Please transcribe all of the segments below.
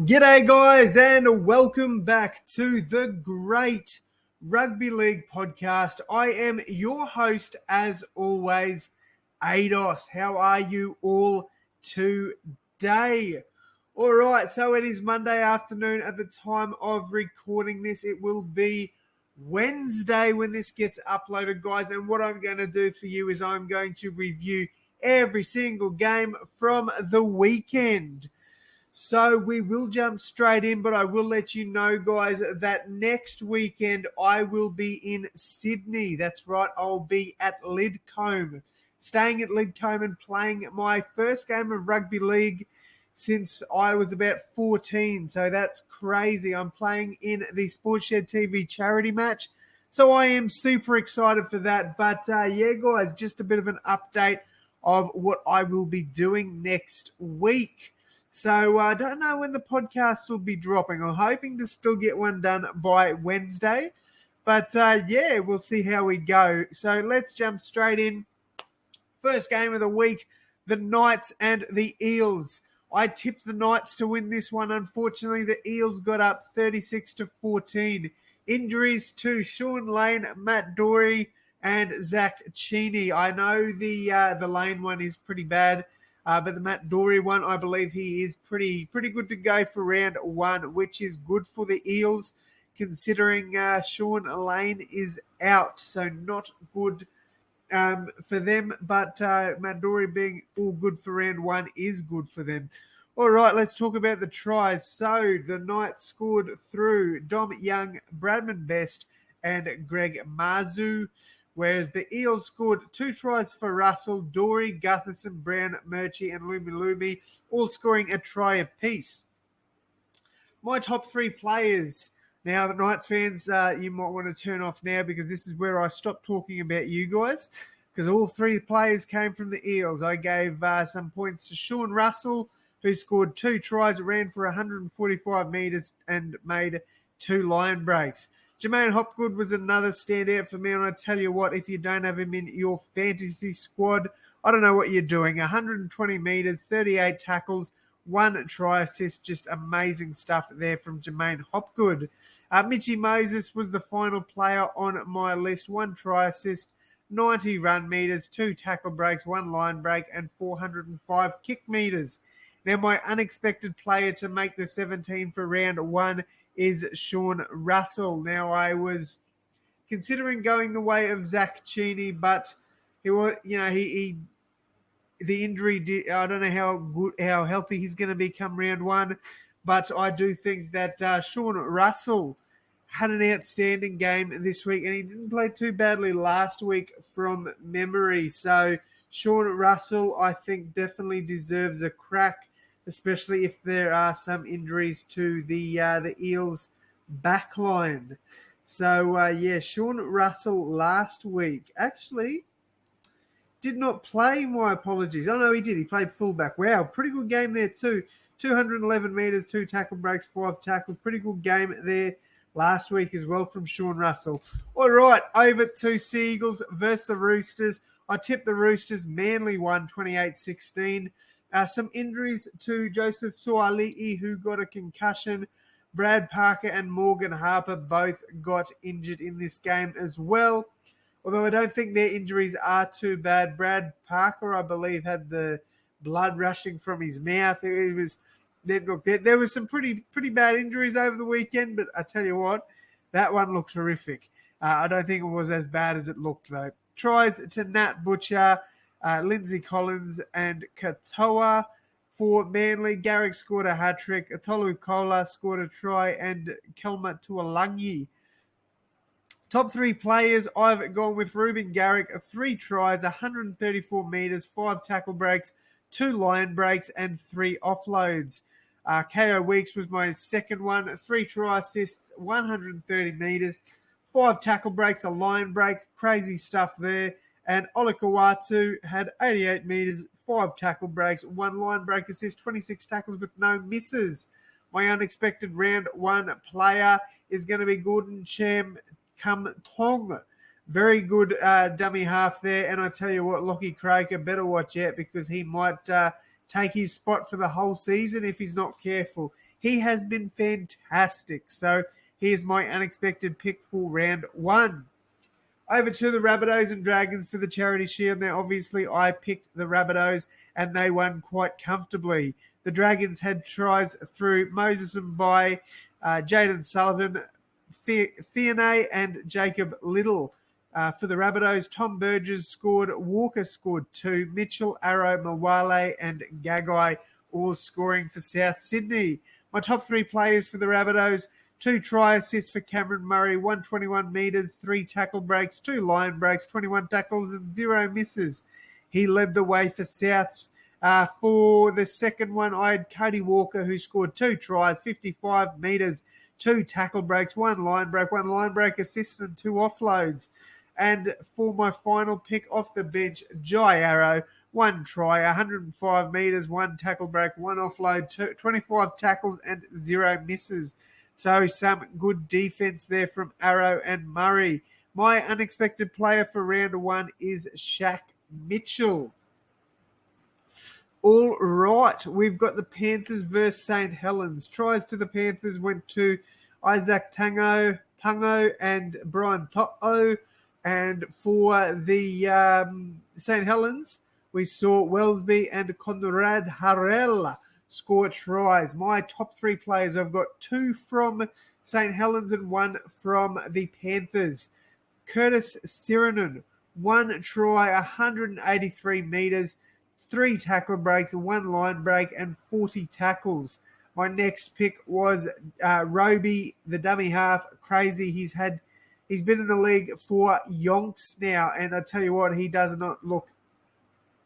G'day guys and welcome back to the Great Rugby League podcast. I am your host as always, Ados. How are you all today? All right, so it is Monday afternoon at the time of recording this. It will be Wednesday when this gets uploaded, guys, and what I'm going to do for you is I'm going to review every single game from the weekend. So we will jump straight in, but I will let you know, guys, that next weekend I will be in Sydney. That's right, I'll be at Lidcombe, staying at Lidcombe and playing my first game of rugby league since I was about 14. So that's crazy. I'm playing in the Sportshed TV charity match. So I am super excited for that. But yeah, guys, just a bit of an update of what I will be doing next week. So I don't know when the podcast will be dropping. I'm hoping to still get one done by Wednesday. But yeah, we'll see how we go. So let's jump straight in. First game of the week, the Knights and the Eels. I tipped the Knights to win this one. Unfortunately, the Eels got up 36-14. Injuries to Sean Lane, Matt Dory, and Zach Cheney. I know the Lane one is pretty bad. But the Matt Dory one, I believe he is pretty good to go for round one, which is good for the Eels, considering Sean Lane is out. So not good for them, but Matt Dory being all good for round one is good for them. All right, let's talk about the tries. So the Knights scored through Dom Young, Bradman Best, and Greg Mazu, whereas the Eels scored 2 tries for Russell, Dory, Gutherson, Brown, Murchie, and Lumi, all scoring a try apiece. My top 3 players. Now, the Knights fans, you might want to turn off now because this is where I stop talking about you guys, because all 3 players came from the Eels. I gave some points to Sean Russell, who scored 2 tries, ran for 145 metres and made 2 line breaks. Jermaine Hopgood was another standout for me, and I tell you what, if you don't have him in your fantasy squad, I don't know what you're doing. 120 metres, 38 tackles, 1 try assist, just amazing stuff there from Jermaine Hopgood. Mitchy Moses was the final player on my list, 1 try assist, 90 run metres, 2 tackle breaks, 1 line break, and 405 kick metres. Now, my unexpected player to make the 17 for round one is Sean Russell. Now, I was considering going the way of Zach Cheney, but he was, the injury. I don't know how healthy he's going to be come round one, but I do think that Sean Russell had an outstanding game this week, and he didn't play too badly last week from memory. So Sean Russell, I think, definitely deserves a crack, especially if there are some injuries to the Eels backline. So, yeah, Sean Russell last week actually did not play, my apologies. Oh, no, he did. He played fullback. Wow, pretty good game there too. 211 metres, 2 tackle breaks, 5 tackles. Pretty good game there last week as well from Sean Russell. All right, over to Seagulls versus the Roosters. I tipped the Roosters. Manly won 28-16. Some injuries to Joseph Suali'i, who got a concussion. Brad Parker and Morgan Harper both got injured in this game as well. Although I don't think their injuries are too bad. Brad Parker, I believe, had the blood rushing from his mouth. There was some pretty bad injuries over the weekend, but I tell you what, that one looked horrific. I don't think it was as bad as it looked, though. Tries to Nat Butcher, Lindsay Collins, and Katoa. For Manly, Garrick scored a hat-trick, Tolu Kola scored a try, and Kelma Tuolangi. Top 3 players, I've gone with Ruben Garrick, 3 tries, 134 metres, 5 tackle breaks, 2 line breaks, and 3 offloads. KO Weeks was my second one, 3 try assists, 130 metres, 5 tackle breaks, a line break, crazy stuff there. And Olakawatu had 88 metres, 5 tackle breaks, 1 line break assist, 26 tackles with no misses. My unexpected round one player is going to be Gordon Cham Kum Tong. Very good dummy half there. And I tell you what, Lockie Croker, better watch out because he might take his spot for the whole season if he's not careful. He has been fantastic. So here's my unexpected pick for round one. Over to the Rabbitohs and Dragons for the Charity Shield. Now, obviously, I picked the Rabbitohs and they won quite comfortably. The Dragons had tries through Moses and by Jaden Sullivan, Fiona and Jacob Little. For the Rabbitohs, Tom Burgess scored, Walker scored 2, Mitchell, Arrow, Mawale and Gagai all scoring for South Sydney. My top 3 players for the Rabbitohs: 2 try assists for Cameron Murray, 121 metres, 3 tackle breaks, 2 line breaks, 21 tackles and 0 misses. He led the way for Souths. For the second one, I had Cody Walker, who scored 2 tries, 55 metres, 2 tackle breaks, 1 line break assist and 2 offloads. And for my final pick off the bench, Jai Arrow, 1 try, 105 metres, 1 tackle break, 1 offload, 25 tackles and 0 misses. So some good defense there from Arrow and Murray. My unexpected player for round one is Shaq Mitchell. All right, we've got the Panthers versus St. Helens. Tries to the Panthers went to Isaac Tango and Brian To'o. And for the St. Helens, we saw Wellesby and Conrad Harrell score tries. My top 3 players, I've got 2 from St. Helens and 1 from the Panthers. Curtis Sirenen, 1 try, 183 metres, 3 tackle breaks, 1 line break, and 40 tackles. My next pick was Roby, the dummy half. Crazy. He's been in the league for yonks now, and I tell you what, he does not look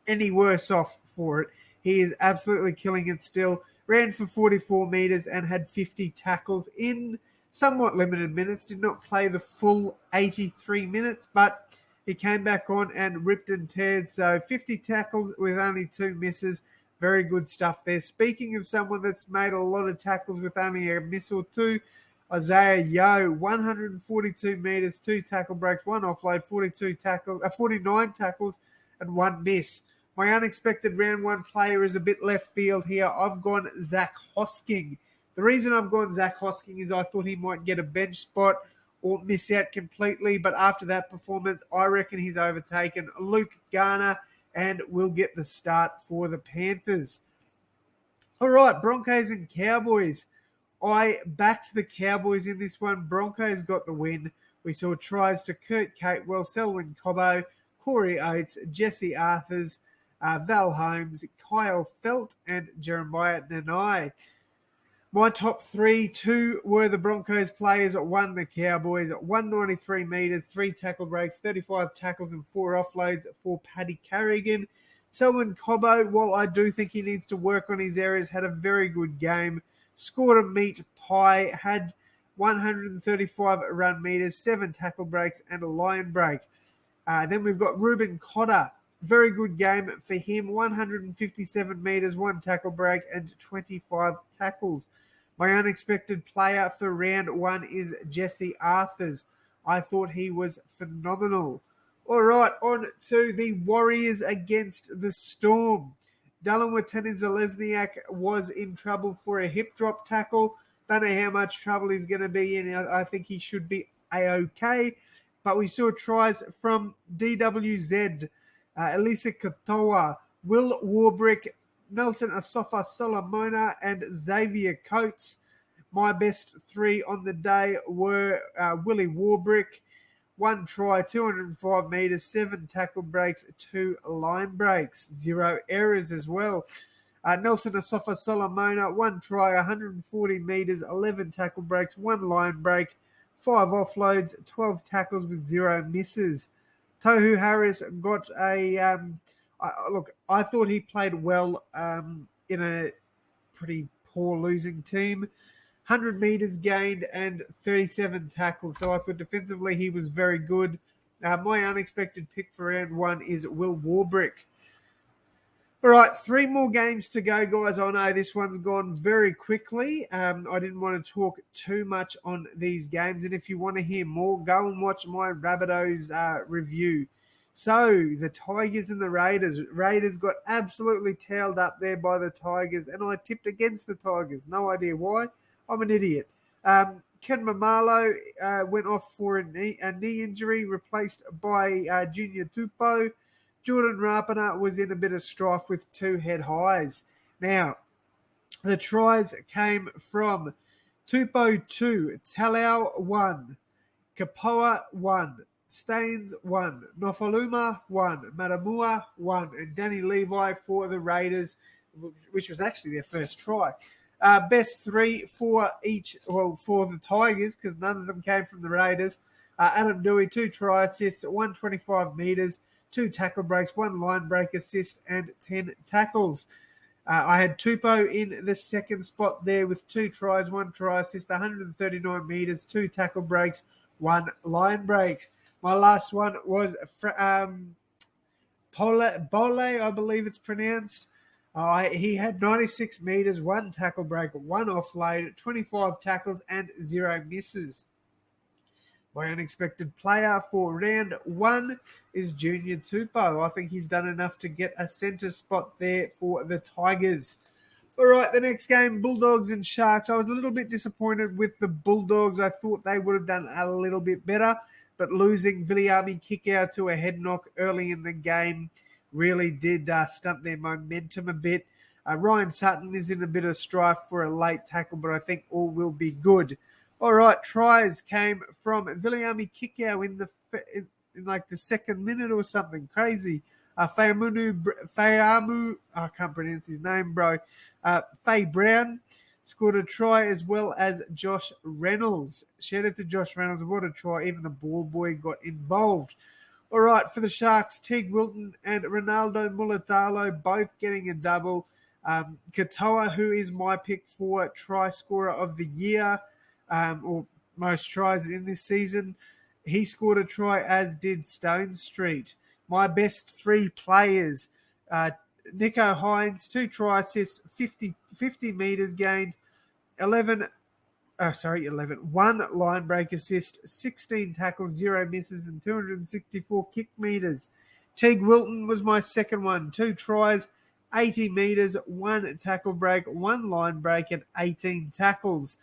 any worse off for it. He is absolutely killing it still. Ran for 44 metres and had 50 tackles in somewhat limited minutes. Did not play the full 83 minutes, but he came back on and ripped and teared. So 50 tackles with only 2 misses. Very good stuff there. Speaking of someone that's made a lot of tackles with only a miss or 2, Isaiah Yeo, 142 metres, 2 tackle breaks, 1 offload, 49 tackles and 1 miss. My unexpected round one player is a bit left field here. I've gone Zach Hosking. The reason I've gone Zach Hosking is I thought he might get a bench spot or miss out completely. But after that performance, I reckon he's overtaken Luke Garner and will get the start for the Panthers. All right, Broncos and Cowboys. I backed the Cowboys in this one. Broncos got the win. We saw tries to Kurt Catewell, Selwyn Cobbo, Corey Oates, Jesse Arthurs, Val Holmes, Kyle Felt, and Jeremiah Nanai. My top 3, 2 were the Broncos players, 1 the Cowboys, 193 metres, 3 tackle breaks, 35 tackles and 4 offloads for Paddy Carrigan. Selwyn Cobbo, while I do think he needs to work on his areas, had a very good game. Scored a meat pie, had 135 run metres, 7 tackle breaks and a line break. Then we've got Ruben Cotter. Very good game for him. 157 metres, 1 tackle break and 25 tackles. My unexpected player for round one is Jesse Arthurs. I thought he was phenomenal. All right, on to the Warriors against the Storm. Dylan Watene-Zelezniak was in trouble for a hip drop tackle. Don't know how much trouble he's going to be in. I think he should be A-OK. But we saw tries from DWZ, Elisa Katoa, Will Warbrick, Nelson Asofa Solomona, and Xavier Coates. My best 3 on the day were Willie Warbrick, 1 try, 205 metres, 7 tackle breaks, 2 line breaks, 0 errors as well. Nelson Asofa Solomona, 1 try, 140 metres, 11 tackle breaks, 1 line break, 5 offloads, 12 tackles with 0 misses. Tohu Harris got a look. I thought he played well in a pretty poor losing team. 100 metres gained and 37 tackles. So I thought defensively he was very good. My unexpected pick for round one is Will Warbrick. All right, 3 more games to go, guys. I know this one's gone very quickly. I didn't want to talk too much on these games. And if you want to hear more, go and watch my Rabbitohs review. So the Tigers and the Raiders. Raiders got absolutely tailed up there by the Tigers, and I tipped against the Tigers. No idea why. I'm an idiot. Ken Mamalo went off for a knee injury, replaced by Junior Tupou. Jordan Rapana was in a bit of strife with two head highs. Now, the tries came from Tupou 2, Talau 1, Kapoa 1, Staines 1, Nofaluma 1, Matamua 1, and Danny Levi for the Raiders, which was actually their first try. Best three for each, well, for the Tigers, because none of them came from the Raiders. Adam Dewey, 2 try assists, 125 metres, 2 tackle breaks, 1 line break assist, and 10 tackles. I had Tupou in the second spot there with 2 tries, 1 try assist, 139 metres, 2 tackle breaks, 1 line break. My last one was Bole, I believe it's pronounced. He had 96 metres, 1 tackle break, 1 offload, 25 tackles, and 0 misses. My unexpected player for round 1 is Junior Tupou. I think he's done enough to get a centre spot there for the Tigers. All right, the next game, Bulldogs and Sharks. I was a little bit disappointed with the Bulldogs. I thought they would have done a little bit better, but losing Viliami Kikau to a head knock early in the game really did stunt their momentum a bit. Ryan Sutton is in a bit of strife for a late tackle, but I think all will be good. All right, tries came from Viliami Kikau in like the second minute or something crazy. Fayamu, I can't pronounce his name, bro. Faye Brown scored a try as well as Josh Reynolds. Shout out to Josh Reynolds. What a try. Even the ball boy got involved. All right, for the Sharks, Teague Wilton and Ronaldo Mulatalo both getting a double. Katoa, who is my pick for try scorer of the year, or most tries in this season, he scored a try, as did Stone Street. My best 3 players, Nico Hines, 2 try assists, 50 metres gained, 1 line break assist, 16 tackles, 0 misses, and 264 kick metres. Teague Wilton was my second one, 2 tries, 80 metres, 1 tackle break, 1 line break, and 18 tackles.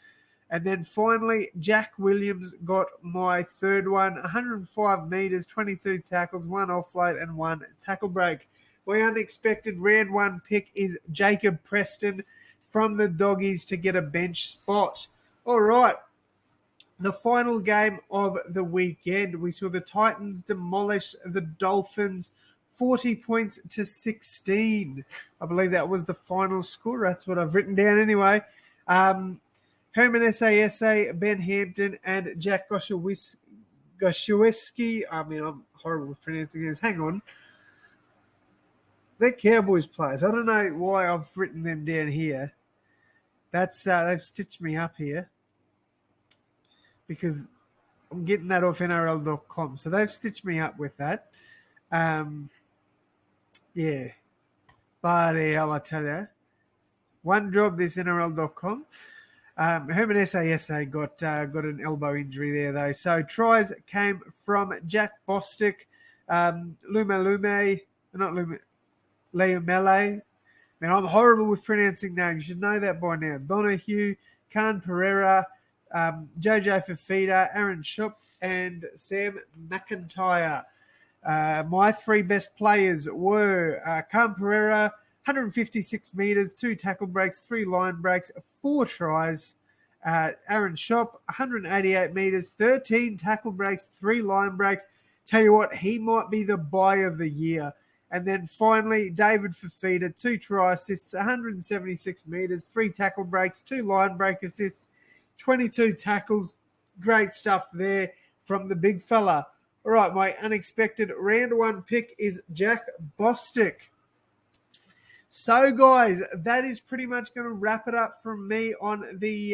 And then finally, Jack Williams got my third one, 105 metres, 22 tackles, 1 offload, and 1 tackle break. My unexpected round 1 pick is Jacob Preston from the Doggies to get a bench spot. All right, the final game of the weekend, we saw the Titans demolish the Dolphins 40 points to 16. I believe that was the final score. That's what I've written down anyway. Herman Sa, Ben Hampton, and Jack Goshewski. I mean, I'm horrible with pronouncing names. Hang on. They're Cowboys players. I don't know why I've written them down here. That's they've stitched me up here because I'm getting that off NRL.com. So they've stitched me up with that. Yeah. But hell, I tell you. One job, this NRL.com. Herman Sa got an elbow injury there, though. So tries came from Jack Bostic, Leumele. Man, I'm horrible with pronouncing names. You should know that by now. Donahue, Khan Pereira, Jojo Fafita, Aaron Schupp, and Sam McIntyre. My 3 best players were Khan Pereira, 156 metres, 2 tackle breaks, 3 line breaks, 4 tries. Aaron Schupp, 188 metres, 13 tackle breaks, 3 line breaks. Tell you what, he might be the buy of the year. And then finally, David Fafita, 2 try assists, 176 metres, 3 tackle breaks, 2 line break assists, 22 tackles. Great stuff there from the big fella. All right, my unexpected round 1 pick is Jack Bostic. So, guys, that is pretty much going to wrap it up from me on the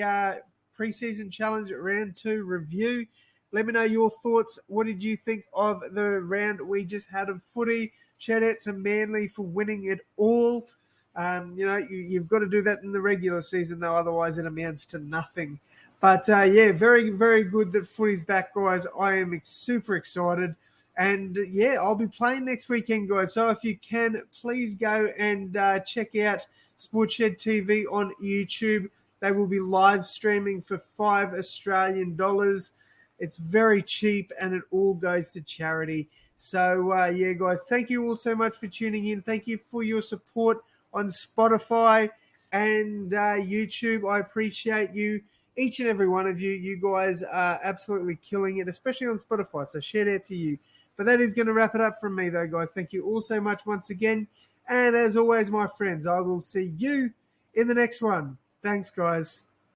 preseason challenge round 2 review. Let me know your thoughts. What did you think of the round we just had of footy? Shout out to Manly for winning it all. You've got to do that in the regular season, though. Otherwise, it amounts to nothing. But, very, very good that footy's back, guys. I am super excited. And yeah, I'll be playing next weekend, guys. So if you can, please go and check out Sportshed TV on YouTube. They will be live streaming for $5 Australian. It's very cheap and it all goes to charity. So yeah, guys, thank you all so much for tuning in. Thank you for your support on Spotify and YouTube. I appreciate you, each and every one of you. You guys are absolutely killing it, especially on Spotify. So shout out to you. But that is going to wrap it up from me, though, guys. Thank you all so much once again. And as always, my friends, I will see you in the next one. Thanks, guys.